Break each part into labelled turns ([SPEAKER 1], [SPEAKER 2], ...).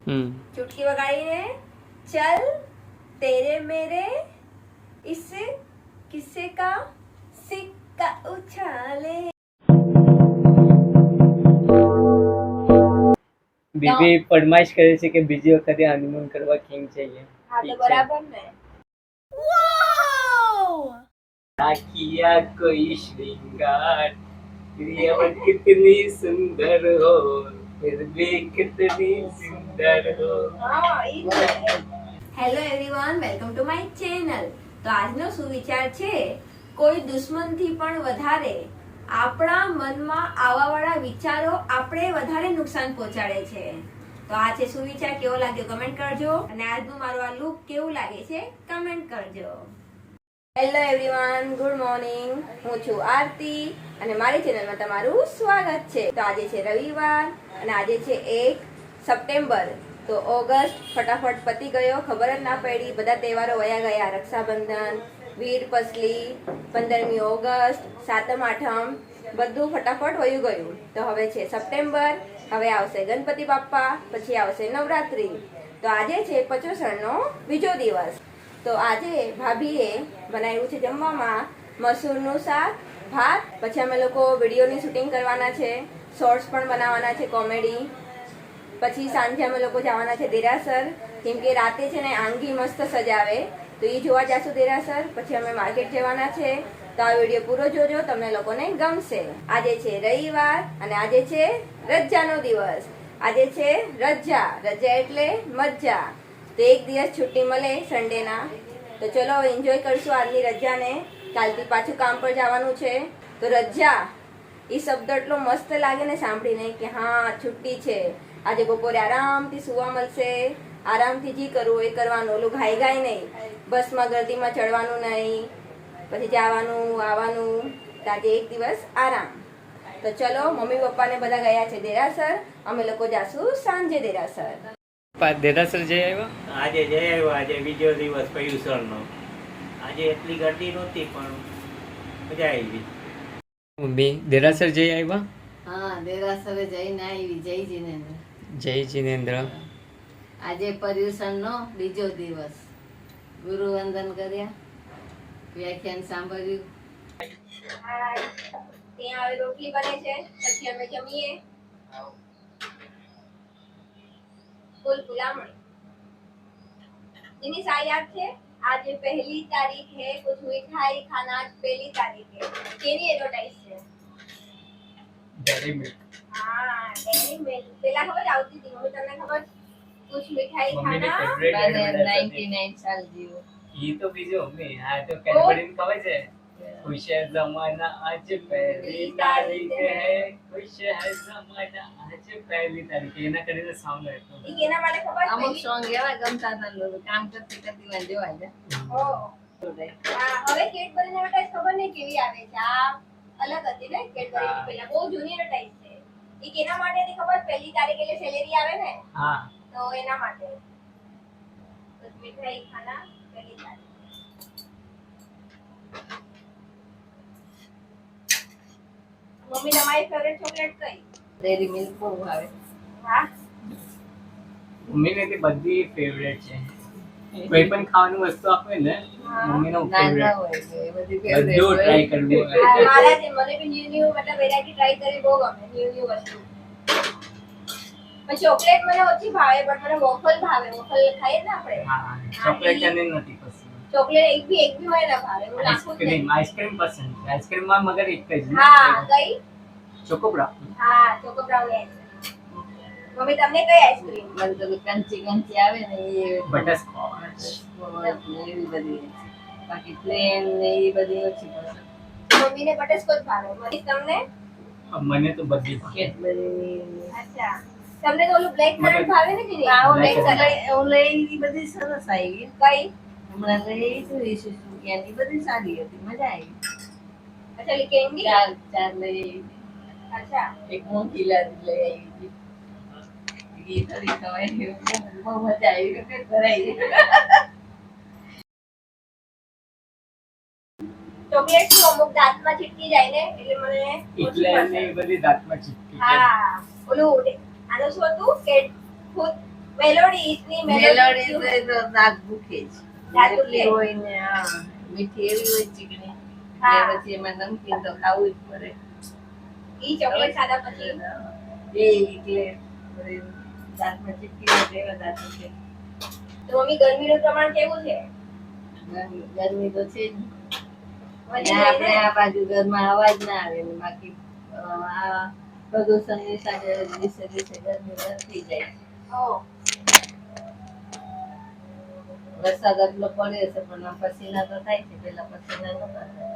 [SPEAKER 1] चुटकी वगाड़ीने चल तेरे मेरे इस किस्से का सिक्का उछाले।
[SPEAKER 2] બીબી ફરમાઈશ કરે છે કે બીજી વખતે હનીમૂન કરવા કિંગ चाहिए.
[SPEAKER 1] हाँ तो बराबर ने
[SPEAKER 2] ना किया कोई श्रृंगार प्रियवन कितनी सुंदर हो फिर भी कितनी सुंदर हो.
[SPEAKER 1] Hello everyone, welcome to my channel. તો આજનો સુવિચાર છે, કોઈ દુશ્મનથી પણ વધારે આપણા મનમાં આવવાવાળા વિચારો આપણે વધારે નુકસાન પહોંચાડે છે. તો આ છે સુવિચાર. કેવો લાગ્યો કમેન્ટ કરજો, અને આજનું મારું આ લુક કેવું લાગે છે કમેન્ટ કરજો. Hello everyone, good morning. હું છું આરતી અને મારી ચેનલમાં તમારું સ્વાગત છે. તો આજે છે રવિવાર અને આજે છે 1 સપ્ટેમ્બર. તો ઓગસ્ટ ફટાફટ પતી ગયો, ખબર જ ના પડી. બધા તહેવારો વયા ગયા. રક્ષાબંધન, વીર પસલી, 15મી ઓગસ્ટ, 7મ 8મ, બધું ફટાફટ વયું ગયું. તો હવે છે સપ્ટેમ્બર, હવે આવશે ગણપતિ બાપ્પા, પછી આવશે નવરાત્રી. તો આજે છે પચોસણનો બીજો દિવસ. તો આજે ભાભીએ બનાવ્યું છે જમવામાં મસૂરનું શાક, ભાત. પછી અમે લોકો વિડીયોની શૂટિંગ કરવાના છે, શોર્ટ્સ પણ બનાવવાના છે કોમેડી. પછી સાંજે અમે લોકો જવાના છે દેરાસર, કેમ કે રાતે છે ને આંગી મસ્ત સજાવે, તો એ જોવા જશું દેરાસર. પછી અમે માર્કેટ જવાના છે. તો આ વિડીયો પૂરો જોજો, તમને લોકોને ગમશે. આજે છે રવિવાર અને આજે છે રજાનો દિવસ. આજે છે રજા. રજા એટલે મજા. તો એક દિવસ છૂટી મળે સન્ડેના. તો ચલો હવે એન્જોય કરશું આજની રજાને. કાલથી પાછું કામ પર જવાનું છે. તો રજા એ શબ્દ એટલો મસ્ત લાગે ને સાંભળીને કે હા છુટ્ટી છે. આજે બપોરે આરામથી સુવા મળશે, આરામથી જી કરવું એ કરવાનું, ઓલું ઘાઈ ઘાઈ નહીં, બસમાં ગર્દીમાં ચડવાનું નહીં, પછી જવાનું આવવાનું. તો આજે એક દિવસ આરામ. તો ચલો, મમ્મી પપ્પાને બધા ગયા છે દેરાસર, અમે લોકો જાશું સાંજે દેરાસર.
[SPEAKER 2] દેરાસર જઈ આવ્યા.
[SPEAKER 3] આજે જઈ આવ્યો. આજે બીજો દિવસ પર્યુષણનો. આજે એટલી ગરદી નહોતી પણ મજા આવી.
[SPEAKER 2] મમ્મી દેરાસર જઈ આવ્યા.
[SPEAKER 4] હા, દેરાસરે જઈને આવી. જય જીનેન્દ્ર.
[SPEAKER 2] જય જીનેન્દ્ર.
[SPEAKER 4] આજે પર્યુષણનો બીજો દિવસ. ગુરુ વંદન કર્યા, વ્યાખ્યાન સાંભળ્યું.
[SPEAKER 1] ત્યાં હવે રોટલી બને છે, પછી અમે જમીએ. ફૂલ ફુલામણી. जिन्हें याद है, आज 1 तारीख है, कुछ मिठाई खाना आज 1 तारीख है. केनी एडवर्टाइज है.
[SPEAKER 2] Dairy milk.
[SPEAKER 1] हाँ, डेयरी मिल्क. પેલા ખબર આવતી હતી, હવે તમને ખબર, कुछ मिठाई
[SPEAKER 2] મમ્મીની
[SPEAKER 1] खाना.
[SPEAKER 2] favorite
[SPEAKER 4] મને
[SPEAKER 2] advertise હતી.
[SPEAKER 4] 99 સાલ જીવો.
[SPEAKER 2] ઈ તો બીજો મમ્મી. આ તો કેડબરીને ખબર છે, खुश है जमाना आज 1 तारीख है, खुश है जमाना आज 1 तारीख. એના કરીને સાંભળો એટલો.
[SPEAKER 1] ઈ કેના માટે ખબર?
[SPEAKER 4] અમુક સોંગ એવા ગમતા હતા, લોકો કામ કરતી કરતી માં જોવાય છે.
[SPEAKER 1] ઓ. હા, હવે કેડબરીની એડવર્ટાઇઝ ખબર નહીં કેવી આવે છે. આ અલગ હતી ને કેડબરીની, પહેલા બહુ જૂની એડવર્ટાઇઝ છે. ઈ કેના માટે હતી ખબર? 1 તારીખ એટલે સેલેરી આવે ને,
[SPEAKER 2] હા.
[SPEAKER 1] તો એના માટે. તો મીઠાઈ ખાના 1 તારીખ. મમ્મી તમારી ફેવરેટ ચોકલેટ કઈ?
[SPEAKER 4] ડેરી મિલ્ક બહુ ભાવે.
[SPEAKER 1] હા,
[SPEAKER 2] મમ્મીને તે બધી ફેવરેટ છે. કોઈ પણ ખાવાનું વસ્તુ આપે ને, મમ્મીનો
[SPEAKER 4] નાના
[SPEAKER 2] ફેવરેટ.
[SPEAKER 4] હોય છે એ બધી favorite
[SPEAKER 2] બધું
[SPEAKER 4] હોય.
[SPEAKER 2] ટ્રાય કરવું.
[SPEAKER 1] મારા જે મને બી ન્યુ મતલબ વેરાયટી ટ્રાય કરી બહુ ગમે, ન્યુ વસ્તુ. પણ ચોકલેટ મને ઓછી ભાવે, પણ મને વોફલ ભાવે. વોફલ ખાઈએ ને આપણે,
[SPEAKER 2] હા, ચોકલેટ અને નથી પસંદ.
[SPEAKER 1] ચોકલેટ એક બી મને ના ભાવે. હું નાખું જ નહીં.
[SPEAKER 2] આઈસ્ક્રીમ પસંદ છે. આઈસ્ક્રીમમાં મગર એક જ ને.
[SPEAKER 1] હા, કઈ?
[SPEAKER 2] ચોકો બ્રાઉન.
[SPEAKER 1] હા, ચોકો બ્રાઉની આઈસ્ક્રીમ. મમ્મી તમને કઈ આઈસ્ક્રીમ?
[SPEAKER 4] મને તો કંચી કંચી આવે ને એ
[SPEAKER 2] બટરસ્કોચ.
[SPEAKER 4] એવી બધી. બાકી પ્લેન ને એ બધી ઓછી પસંદ.
[SPEAKER 1] મમ્મીને બટરસ્કોચ ભાવે. મમ્મી તમને?
[SPEAKER 2] મને તો બધી ભાવે.
[SPEAKER 4] કેડબરી
[SPEAKER 1] અચ્છા, તમને તો ઓલું બ્લેક કરંટ ભાવે ને જીની?
[SPEAKER 4] આવો
[SPEAKER 2] Black
[SPEAKER 4] લઈ
[SPEAKER 2] currant.
[SPEAKER 4] ઓલે ઈ બધી સરસ આવી.
[SPEAKER 1] કઈ?
[SPEAKER 4] હમણાં લઈ જોઈ છે સુકિયાની બધી સારી હતી, મજા આવી.
[SPEAKER 1] અચ્છા, ઓલી કેન્ડી?
[SPEAKER 4] ચાર લઈ આવી.
[SPEAKER 1] અચ્છા,
[SPEAKER 4] એક મોટી લારી લઈ આવી. ઈ થોડી ખવાય બહુ મજા આવી. પેટ ભરાઈ ગયું.
[SPEAKER 1] ચોકલેટ શું અમુક દાંતમાં ચીટકી જાય ને, એટલે મને
[SPEAKER 2] એટલે
[SPEAKER 1] ઓછી
[SPEAKER 2] એને
[SPEAKER 1] પસંદ.
[SPEAKER 2] બધી દાંતમાં ચીપકી.
[SPEAKER 1] હા, ઓલું આનું શું હતું? કેટ ફૂડ મેલોડી ની
[SPEAKER 4] મેલોડી તો દાંત દુખે જ.
[SPEAKER 1] દાંત દુખે?
[SPEAKER 4] એટલી હોય ને હા મીઠી એવી હોય ચીકણી
[SPEAKER 1] હા.
[SPEAKER 4] એટલે પછી એમાં નમકીન તો ખાવું જ પડે.
[SPEAKER 1] ઈ ચોકલેટ ખાધા પછી
[SPEAKER 4] એ એટલે પછી દાંતમાં ચીપકી જાય એટલે એવા દાંત દુખે.
[SPEAKER 1] તો મમ્મી ગરમીનું પ્રમાણ કેવું છે?
[SPEAKER 4] ગરમી તો છે જ.
[SPEAKER 1] વધી
[SPEAKER 4] અને
[SPEAKER 1] ગઈ
[SPEAKER 4] આપણે
[SPEAKER 1] ને?
[SPEAKER 4] આ બાજુ ઘરમાં અવાજ ના આવે ને બાકી આ પ્રદૂષણની સાથે દિવસે દિવસે ગરમી વધતી જાય છે.
[SPEAKER 1] ઓહ,
[SPEAKER 4] વરસાદ એટલો પડે છે પણ આ પસીના તો થાય છે પેલા પસીના નહોતા થતા.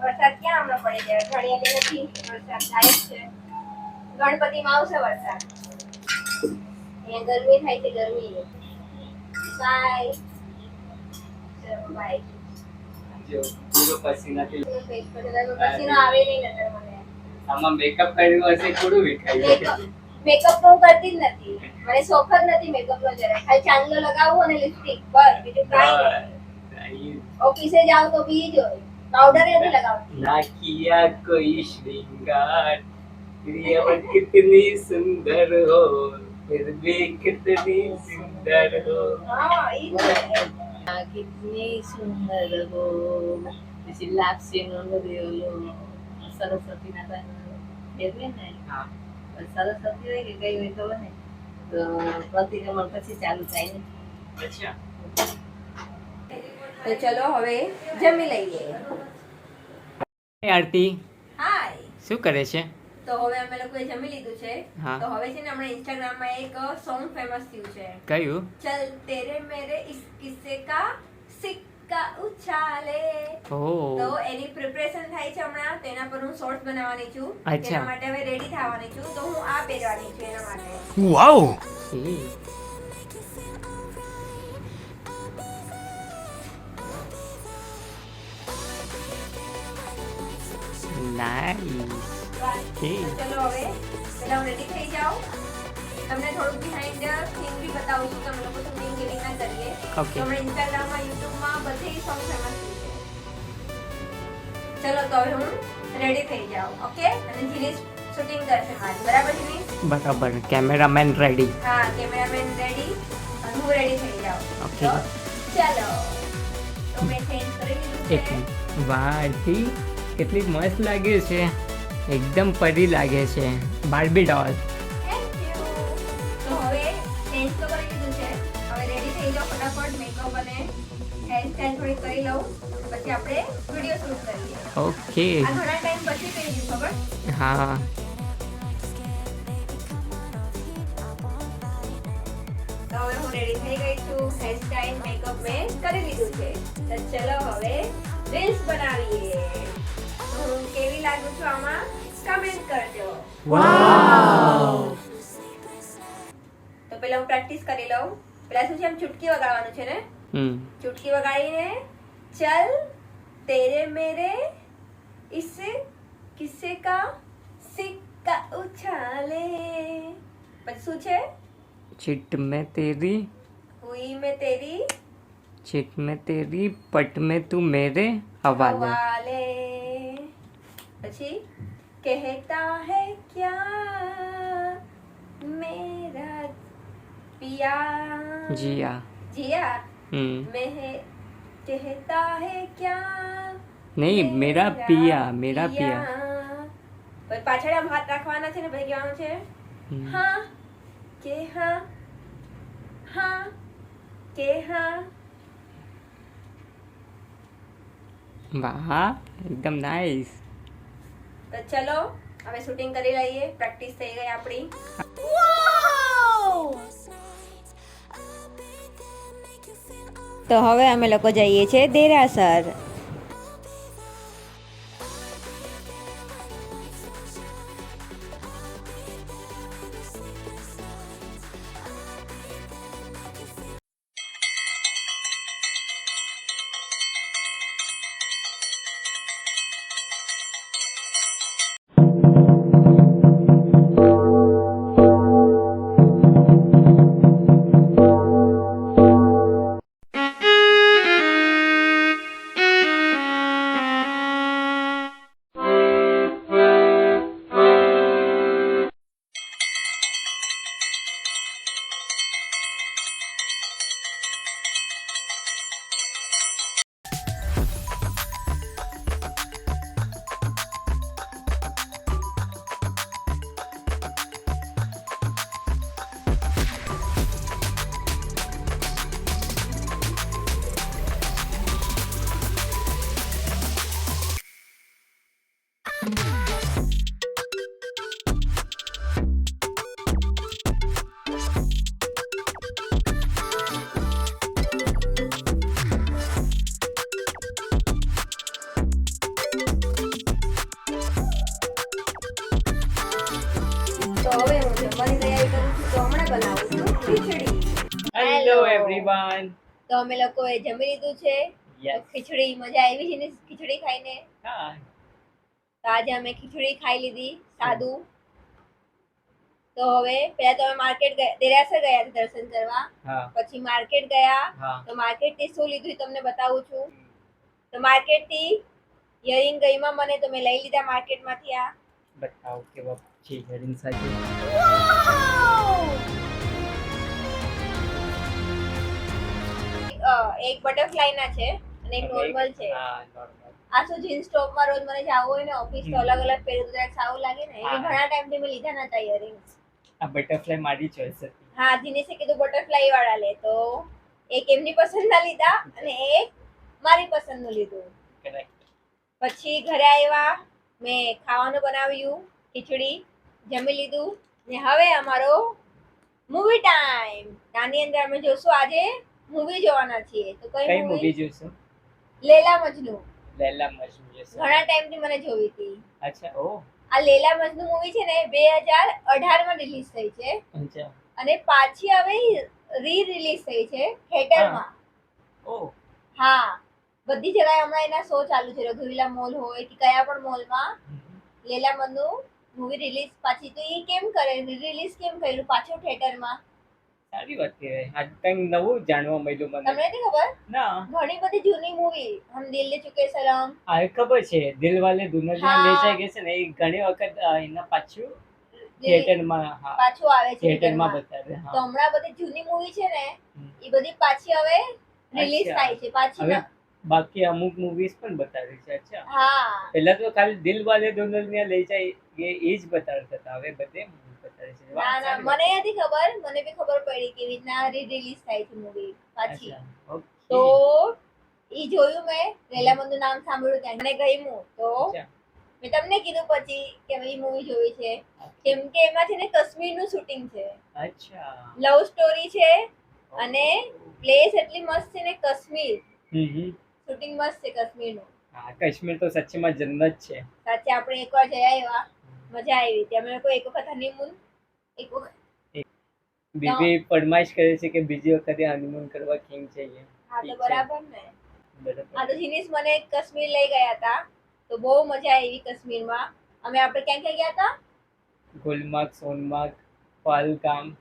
[SPEAKER 1] વરસાદ ક્યાં હમણાં પડી જાય? ઘડિયાળી નથી, વરસાદ થાય જ છે. ગણપતિમાં આવશે વરસાદ. અહીંયા ગરમી થાય છે, ગરમી. બાય. ચલો બાય.
[SPEAKER 2] જો પૂરો પસીનાથી
[SPEAKER 1] પસીનો આવે નહીં નતર મને.
[SPEAKER 2] આમાં મેકઅપ કર્યું હશે થોડું વિખાય
[SPEAKER 1] મેકઅપ મેકઅપ તો હું કરતી જ નથી. મને શોખ જ નથી મેકઅપ નો જરાય. ખાલી ચાંદલો લગાવવું અને લિપસ્ટિક બસ, બીજું કાંઈ નહીં. ઓફિસે જાવ તો બી જ હોય. પાવડર નથી લગાવતી.
[SPEAKER 2] ना किया कोई श्रृंगार प्रिय कितनी सुंदर हो फिर भी कितनी सुंदर हो
[SPEAKER 1] હા, ઈ જ ને.
[SPEAKER 4] આ કિતની સુંદર હો પછી લાપસીનું બધું ઓલું સરસ્વતીના ટાઈમે ફેરવે ને
[SPEAKER 2] हाँ
[SPEAKER 4] સરસ્વતી હોય કે કઈ હોય તો બને તો પ્રતિક્રમણ પછી ચાલુ થાય ને
[SPEAKER 2] अच्छा
[SPEAKER 1] તો ચલો હવે જમી લઈએ.
[SPEAKER 2] आरती
[SPEAKER 1] હાય.
[SPEAKER 2] શું કરે છે
[SPEAKER 1] તો હવે અમે લોકોએ જમી લીધું છે.
[SPEAKER 2] હા.
[SPEAKER 1] તો હવે છે ને હમણાં ઇન્સ્ટાગ્રામમાં એક સોંગ ફેમસ થયું છે.
[SPEAKER 2] કયું
[SPEAKER 1] ચલ તેરે મેરે ઇસ કિસ્સે કા સિક્કા ઉછાલે. તો
[SPEAKER 2] ઓ
[SPEAKER 1] એની પ્રિપરેશન થાય છે હમણાં. તો એના પર હું શોર્ટ્સ બનાવવાની છું.
[SPEAKER 2] અચ્છા.
[SPEAKER 1] તેના માટે હવે રેડી થવાની છું. તો હું આ પહેરવાની છું એના માટે.
[SPEAKER 2] વાવ નાઈસ
[SPEAKER 1] તો ચલો હવે પહેલા હું રેડી થઈ જાઉં. તમને થોડુંક બિહાઇન્ડ થિંગ બી બતાવું છું કે અમે લોકો શૂટિંગ કેવી રીતના કરીએ.
[SPEAKER 2] Okay.
[SPEAKER 1] તો હમણાં ઇન્સ્ટાગ્રામમાં યુટ્યુબમાં બધી સોંગ ફેમસ છે. ચલો તો હવે હું રેડી થઈ જાઉં. ઓકે, અને જીનીસ શૂટિંગ કરશે મારી. બરાબર જીનીસ?
[SPEAKER 2] બરાબર કેમેરામેન રેડી
[SPEAKER 1] હા, કેમેરામેન રેડી અને હું રેડી થઈ જાઉં.
[SPEAKER 2] Okay.
[SPEAKER 1] તો ચલો. તો મેં ચેન્જ કરી દીધું
[SPEAKER 2] એક
[SPEAKER 1] છે.
[SPEAKER 2] મિનિટ વાહ આરતી કેટલી મસ્ત લાગે છે એકદમ પરી લાગે છે બાર્બી ડોલ
[SPEAKER 1] Thank you. તો હવે ચેન્જ તો કરી દીધું છે. હવે રેડી થઈ જાઓ ફટાફટ. મેકઅપ અને હેર સ્ટાઈલ થોડી કરી લઉં. પછી આપણે વિડિયો શૂટ કરીએ.
[SPEAKER 2] ઓકે
[SPEAKER 1] આ ઘણા ટાઈમ પછી કરી ખબર.
[SPEAKER 2] હા
[SPEAKER 1] તો હવે હું રેડી થઈ ગઈ છું. હેર સ્ટાઈલ મેકઅપ મેં કરી લીધું છે. તો ચલો હવે રીલ્સ બનાવીએ. તો હું કેવી લાગુ છું આમાં કમેન્ટ કરજો.
[SPEAKER 2] વાવ
[SPEAKER 1] તો પહેલા હું પ્રેક્ટિસ કરી લઉં. પહેલા શું છે આમ ચુટકી વગાડવાનું છે ને. चुटकी वगाड़ीने चल तेरे मेरे इस किस्से का सिक्का उछाले. પછી શું છે?
[SPEAKER 2] चिट में तेरी
[SPEAKER 1] हुई मैं तेरी
[SPEAKER 2] चिट में तेरी पट में तू मेरे हवाले
[SPEAKER 1] हवाले. પછી कहता है क्या मेरा पिया
[SPEAKER 2] जिया
[SPEAKER 1] जिया
[SPEAKER 2] हम्म
[SPEAKER 1] मैं कहता है क्या
[SPEAKER 2] नहीं मेरा पिया मेरा पिया
[SPEAKER 1] પછી પાછળ આમ હાથ રાખવાના છે ને પછી કહેવાનું છે
[SPEAKER 2] हम्म,
[SPEAKER 1] હા કે હા હા કે હા.
[SPEAKER 2] વાહ એકદમ નાઇસ
[SPEAKER 1] તો ચલો હવે શૂટિંગ કરી લઈએ. પ્રેક્ટિસ થઈ ગઈ આપણી. તો હવે અમે લોકો જઈએ છીએ દેરાસર. ખીચડી.
[SPEAKER 2] Hello
[SPEAKER 1] Hello.
[SPEAKER 2] એવરીવન.
[SPEAKER 1] તો અમે લોકોએ જમી લીધું છે. તો
[SPEAKER 2] યસ.
[SPEAKER 1] ખીચડી મજા આવી છે ને ખીચડી ખાઈને.
[SPEAKER 2] હા.
[SPEAKER 1] તો આજે અમે ખીચડી ખાઈ લીધી સાદું. તો હવે પહેલા તો અમે માર્કેટ ગયા, દેરાસર ગયા હતા દર્શન કરવા.
[SPEAKER 2] હા.
[SPEAKER 1] પછી માર્કેટ ગયા.
[SPEAKER 2] હા.
[SPEAKER 1] તો માર્કેટ થી શું લીધું એ તમને બતાવું છું. તો માર્કેટ થી ઇયરિંગ ગઈમાં મને તો મેં લઈ લીધા માર્કેટ માંથી આ.
[SPEAKER 2] બતાવો કેવા છે હેરિંગ સાથે.
[SPEAKER 1] એક બટરફ્લાય ના છે અને એક નોર્મલ છે.
[SPEAKER 2] હા, નોર્મલ.
[SPEAKER 1] આ શું જીન્સ ટોપ માં રોજ મને જાવું હોય ને ઓફિસ તો અલગ અલગ પહેરું તો જરાક સારું લાગે ને.
[SPEAKER 2] હા.
[SPEAKER 1] એ ઘણા ટાઈમ થી મેં લીધા નતા ઇયરિંગ્સ.
[SPEAKER 2] આ બટરફ્લાય મારી ચોઈસ હતી.
[SPEAKER 1] હા, દિનેશે કીધું બટરફ્લાય વાળા લે તો એક એમની પસંદ ના લીધા અને એક મારી પસંદ નું લીધું.
[SPEAKER 2] કરેક્ટ.
[SPEAKER 1] પછી ઘરે આવ્યા, મેં ખાવાનું બનાવ્યું, ખીચડી જમી લીધું ને હવે અમારો મૂવી ટાઈમ. આની અંદર અમે જોશું આજે મૂવી જોવાના છીએ. તો
[SPEAKER 2] કઈ
[SPEAKER 1] કઈ
[SPEAKER 2] મૂવી
[SPEAKER 1] મૂવી?
[SPEAKER 2] જોઈશું?
[SPEAKER 1] લેલા મજનુ.
[SPEAKER 2] લેલા મજનુ જોઈશું.
[SPEAKER 1] ઘણા ટાઈમ થી મને જોવી હતી.
[SPEAKER 2] અચ્છા. ઓ.
[SPEAKER 1] આ લેલા મજનુ મૂવી છે ને 2018 માં રિલીઝ થઈ છે
[SPEAKER 2] અચ્છા.
[SPEAKER 1] અને પાછી હવે રિલીઝ થઈ છે થિયેટરમાં.
[SPEAKER 2] ઓ.
[SPEAKER 1] હા, બધી જગ્યાએ હમણાં એના શો ચાલુ છે. રઘુવીલા મોલ હોય કે કયા પણ મોલમાં લેલા મજનુ મૂવી રિલીઝ પાછી. તો એ કેમ કરે, રિલીઝ કેમ કર્યું પાછું થિયેટરમાં?
[SPEAKER 2] સારી વાત કહેવાય. આજ કંઈક નવું જાણવા મળ્યું મને.
[SPEAKER 1] તમને નથી ખબર?
[SPEAKER 2] ના.
[SPEAKER 1] ઘણી બધી જૂની મૂવી હમ દિલ લે ચુકે સલામ,
[SPEAKER 2] આ ખબર છે દિલવાલે દુલ્હનિયા
[SPEAKER 1] હા.
[SPEAKER 2] લે જાયેંગે છે ને એ ઘણી વખત એના પાછું થિયેટરમાં હા
[SPEAKER 1] પાછું આવે છે
[SPEAKER 2] થિયેટરમાં
[SPEAKER 1] થિયેટરમાં.
[SPEAKER 2] બતાવે.
[SPEAKER 1] તો
[SPEAKER 2] હા.
[SPEAKER 1] હમણાં બધી જૂની મૂવી છે ને
[SPEAKER 2] હમ.
[SPEAKER 1] એ બધી પાછી હવે રિલીઝ
[SPEAKER 2] અચ્છા.
[SPEAKER 1] થાય છે પાછી.
[SPEAKER 2] હવે બાકી અમુક મૂવીઝ પણ બતાવે છે. અચ્છા.
[SPEAKER 1] હા,
[SPEAKER 2] પહેલા તો ખાલી દિલવાલે દુલ્હનિયા લે જાય એ જ બતાવતા હતા. હવે બધે movie બતાવે છે. વાહ,
[SPEAKER 1] ના ના
[SPEAKER 2] સારી વાત.
[SPEAKER 1] મને નથી ખબર. મને બી ખબર પડી કેવી રીતના રિલીઝ થાય છે મૂવી પાછી.
[SPEAKER 2] અચ્છા. ઓકે.
[SPEAKER 1] તો ઈ જોયું મેં. લેલા મંદુ નામ સાંભળ્યું ત્યાં મને ગમ્યું. તો
[SPEAKER 2] અચ્છા.
[SPEAKER 1] મેં તમને કીધું પછી કે મેં ઈ મૂવી જોઈ છે. કેમ કે એમાં છે ને કાશ્મીરનું શૂટિંગ છે.
[SPEAKER 2] અચ્છા.
[SPEAKER 1] લવ સ્ટોરી છે અને પ્લેસ એટલી મસ્ત છે ને કાશ્મીર.
[SPEAKER 2] હમ.
[SPEAKER 1] શૂટિંગ મસ્ત છે કાશ્મીરનું.
[SPEAKER 2] હા, કાશ્મીર તો સાચીમાં જન્નત છે.
[SPEAKER 1] સાચે આપણે એકવાર જઈ આવ્યા, મજા આવી હતી. અમે લોકો એક વખત હનીમૂન એક વખત.
[SPEAKER 2] બીબી ફરમાઈશ કરે છે કે બીજી વખતે હનીમૂન કરવા કેમ જઈએ.
[SPEAKER 1] હા તો
[SPEAKER 2] ઠીક છે.
[SPEAKER 1] બરાબર ને.
[SPEAKER 2] બરાબર.
[SPEAKER 1] આ તો જીનીસ મને કાશ્મીર લઈ ગયા હતા તો બહુ મજા આવી કાશ્મીરમાં. અમે આપણે ક્યાં ક્યાં ગયા હતા?
[SPEAKER 2] ગુલમાર્ગ, સોનમાર્ગ, પહલગામ,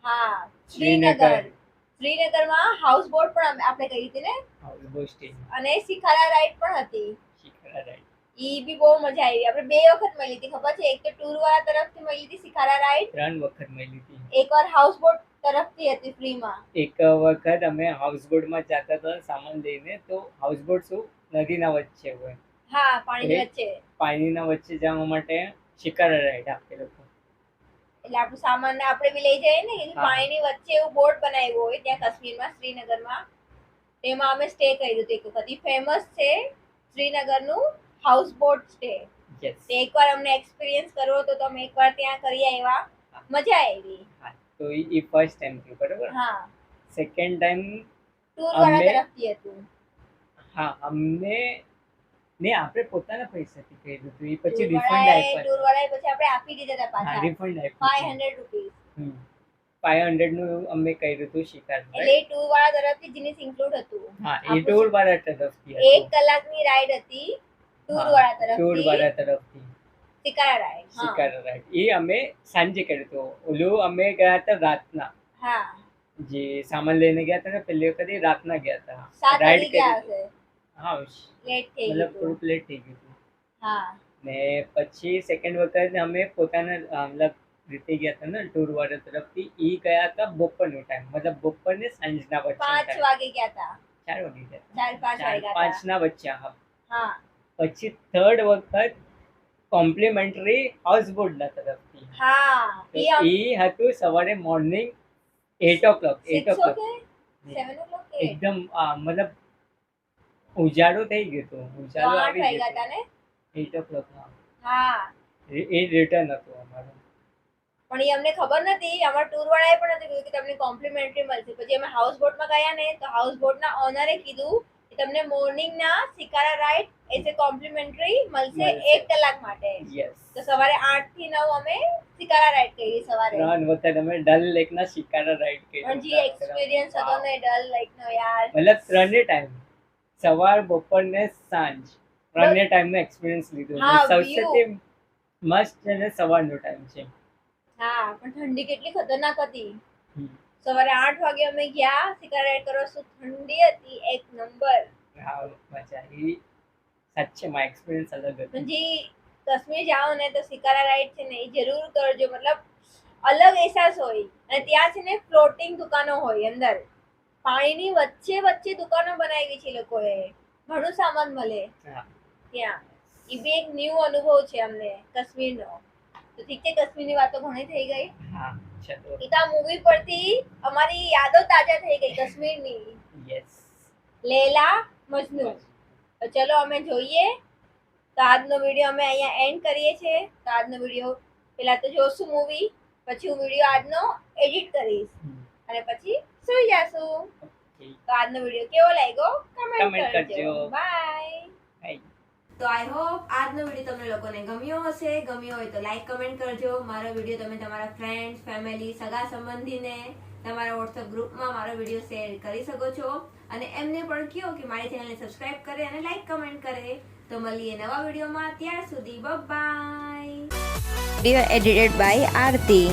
[SPEAKER 1] હા,
[SPEAKER 2] શ્રીનગર.
[SPEAKER 1] શ્રીનગરમાં હાઉસ બોટ પણ આપણે કરી હતી ને.
[SPEAKER 2] હાઉસબોટ
[SPEAKER 1] અને શિકારા રાઈડ પણ હતી.
[SPEAKER 2] શિખરા રાઈડ.
[SPEAKER 1] ઈ બી બહુ મજા આવી. આપણે બે વખત મળી હતી ખબર છે. એક તો ટૂર વાળા તરફથી મળી હતી શિકારા રાઈડ,
[SPEAKER 2] 3 વખત મળી હતી.
[SPEAKER 1] એકવાર હાઉસ બોટ તરફથી હતી ફ્રીમાં.
[SPEAKER 2] એક વખત અમે હાઉસબોટમાં જતા હતા સામાન લઈને. તો હાઉસબોટ શું નદીના વચ્ચે હોય,
[SPEAKER 1] હા, પાણીની
[SPEAKER 2] એ?
[SPEAKER 1] વચ્ચે.
[SPEAKER 2] પાણીના વચ્ચે જવા માટે શિકારા રાઈડ આપે લોકો.
[SPEAKER 1] એટલે આપણું સામાન ને આપણે બી લઈ જઈએ ને. એ
[SPEAKER 2] હા.
[SPEAKER 1] પાણીની વચ્ચે એવું બોટ બનાવ્યું હોય ત્યાં કાશ્મીરમાં શ્રીનગરમાં. તેમાં અમે સ્ટે કર્યું હતું એક વખત. ઈ ફેમસ છે શ્રીનગરનું હાઉસ બોટ સ્ટે.
[SPEAKER 2] યસ.
[SPEAKER 1] તો એકવાર અમને એક્સપિરિયન્સ કરવો હતો તો અમે એકવાર ત્યાં કરી આવ્યા. મજા આવી.
[SPEAKER 2] હા, તો એ ફર્સ્ટ ટાઈમ થયું બરાબર.
[SPEAKER 1] હા,
[SPEAKER 2] સેકન્ડ ટાઈમ
[SPEAKER 1] ટૂર વાળા
[SPEAKER 2] અમે-
[SPEAKER 1] તરફથી હતું.
[SPEAKER 2] હા અમને ને આપણે પોતાના પૈસાથી કર્યું હતું. એ પછી
[SPEAKER 1] ટૂર
[SPEAKER 2] રિફંડ
[SPEAKER 1] વાળાએ
[SPEAKER 2] આપ્યા.
[SPEAKER 1] પછી આપણે આપી દીધા હતા
[SPEAKER 2] હા,
[SPEAKER 1] પાછા.
[SPEAKER 2] રિફંડ આપ્યું.
[SPEAKER 1] 500 રૂપીસ.
[SPEAKER 2] 500 નું અમે કર્યું હતું શિકાર.
[SPEAKER 1] એટલે એ ટૂર વાળા તરફથી જીનિસ ઇન્ક્લુડ હતું.
[SPEAKER 2] હા, એ
[SPEAKER 1] આપણું
[SPEAKER 2] ટૂર વાળા તરફથી
[SPEAKER 1] એક
[SPEAKER 2] હતું.
[SPEAKER 1] કલાકની રાઈડ હતી ટૂર
[SPEAKER 2] હા,
[SPEAKER 1] વાળા
[SPEAKER 2] ટૂર
[SPEAKER 1] તરફથી.
[SPEAKER 2] વાળા તરફથી
[SPEAKER 1] શિકારા રાઈડ. હા.
[SPEAKER 2] શિકાર રાઈડ. એ અમે સાંજે કર્યું હતું. ઓલું અમે ગયા હતા રાતના.
[SPEAKER 1] હા,
[SPEAKER 2] જે સામાન લઈને ગયા હતા ને પહેલી વખત એ રાતના ગયા હતા.
[SPEAKER 1] 7
[SPEAKER 2] રાઈડ
[SPEAKER 1] વાગી ગયા
[SPEAKER 2] કરી.
[SPEAKER 1] હશે.
[SPEAKER 2] હા,
[SPEAKER 1] લેટ થઈ
[SPEAKER 2] મતલબ
[SPEAKER 1] ગયું
[SPEAKER 2] થોડુંક લેટ થઈ ગયું હતું.
[SPEAKER 1] હા,
[SPEAKER 2] ને પછી સેકન્ડ વખત અમે પોતાના મતલબ રીતે ગયા હતા ને ટૂર વાળા તરફથી. ઈ ગયા હતા બપોરનો ટાઈમ, મતલબ બપોરને સાંજના વચ્ચે
[SPEAKER 1] 5 વાગે ગયા હતા.
[SPEAKER 2] 4 વાગે ગયા
[SPEAKER 1] 4-5 વાગ્યા હતા.
[SPEAKER 2] 5 ના વચ્ચે. હા.
[SPEAKER 1] હા,
[SPEAKER 2] પછી થર્ડ વખત કોમ્પ્લિમેન્ટરી હાઉસબોટના તરફથી.
[SPEAKER 1] હા.
[SPEAKER 2] તો
[SPEAKER 1] ઈ આમ
[SPEAKER 2] ઈ હતું સવારે મોર્નિંગ 8 o'clock.
[SPEAKER 1] 6 o'clock 7 o'clock કે
[SPEAKER 2] એકદમ મતલબ ઉજાળો થઈ ગયો હતો. ઉજાળો
[SPEAKER 1] 8
[SPEAKER 2] આવી
[SPEAKER 1] વાગ્યા
[SPEAKER 2] ગયો
[SPEAKER 1] હતા ને.
[SPEAKER 2] 8 o'clock.
[SPEAKER 1] હા,
[SPEAKER 2] એ રિટર્ન હતું અમારું.
[SPEAKER 1] પણ એ અમને ખબર નથી. અમારા ટૂર વાળાએ પણ નથી કીધું કે તમને કોમ્પ્લિમેન્ટરી મળશે. પછી અમે હાઉસ બોટમાં ગયા ને તો હાઉસ બોટના ઓનરે કીધું કે તમને મોર્નિંગના શિકારા રાઈડ એઝ એ કોમ્પ્લિમેન્ટરી મળશે
[SPEAKER 2] મળશે.
[SPEAKER 1] 1 કલાક માટે.
[SPEAKER 2] યસ.
[SPEAKER 1] તો સવારે 8 થી 9 અમે શિકારા રાઈડ કરી સવારે
[SPEAKER 2] 3 વખત અમે ડલ લેક ના શિકારા રાઈડ કરી
[SPEAKER 1] પણ જે એક્સપિરિયન્સ હતો ને ડલ લાઈક નો યાર
[SPEAKER 2] મતલબ 3 ટાઈમ સવાર બપોર ને સાંજ 3 ટાઈમ નો એક્સપિરિયન્સ લીધો છે.
[SPEAKER 1] હા,
[SPEAKER 2] સૌથી મસ્ત છે ને સવારનો ટાઈમ છે.
[SPEAKER 1] હા પણ ઠંડી કેટલી ખતરનાક હતી.
[SPEAKER 2] હમ.
[SPEAKER 1] સવારે 8 વાગે અમે ગયા શિકારા રાઈડ કરવા, શું ઠંડી હતી એક નંબર.
[SPEAKER 2] હા મજા આવી સાચે માં એક્સપિરિયન્સ અલગ હતો.
[SPEAKER 1] પછી કાશ્મીર જાઓ ને તો શિકારા રાઈડ છે ને એ જરૂર કરજો, મતલબ અલગ અહેસાસ હોય. અને ત્યાં છે ને ફ્લોટિંગ દુકાનો હોય અંદર, પાણીની વચ્ચે વચ્ચે દુકાનો બનાવી છે લોકોએ, ઘણું સામાન મળે
[SPEAKER 2] હા.
[SPEAKER 1] ત્યાં. એ બી એક ન્યૂ અનુભવ છે અમને કાશ્મીરનો. તો ઠીક છે, કાશ્મીરની વાતો ઘણી થઈ ગઈ.
[SPEAKER 2] હા ચલો
[SPEAKER 1] એ તો આ મૂવી પરથી અમારી યાદો તાજા થઈ ગઈ કાશ્મીરની.
[SPEAKER 2] યસ
[SPEAKER 1] લેલા મજનુ. તો ચલો અમે જોઈએ. તો આજનો વિડીયો અમે અહીંયા એન્ડ કરીએ છીએ. તો આજનો વિડીયો પહેલા તો જોશું મૂવી, પછી હું વિડીયો આજનો એડિટ કરીશ અને પછી સુઈ જાશું. તો આજનો વિડીયો કેવો લાગ્યો
[SPEAKER 2] Comment
[SPEAKER 1] કમેન્ટ
[SPEAKER 2] કરજો.
[SPEAKER 1] કરજો. બાય.
[SPEAKER 2] Bye.
[SPEAKER 1] તો આઈ હોપ આજનો વિડીયો તમને લોકોને ગમ્યો હશે. ગમ્યો હોય તો લાઈક કમેન્ટ કરજો. મારો વિડીયો તમે તમારા ફ્રેન્ડ્સ, ફેમિલી, સગા સંબંધીને તમારા વોટ્સએપ ગ્રુપમાં મારો વિડીયો શેર કરી શકો છો. અને એમને પણ કહો કે મારી ચેનલને સબસ્ક્રાઇબ કરે અને લાઈક કમેન્ટ કરે. તો મળીએ નવા વિડીયોમાં. ત્યાર સુધી bye. Video edited by Aarti.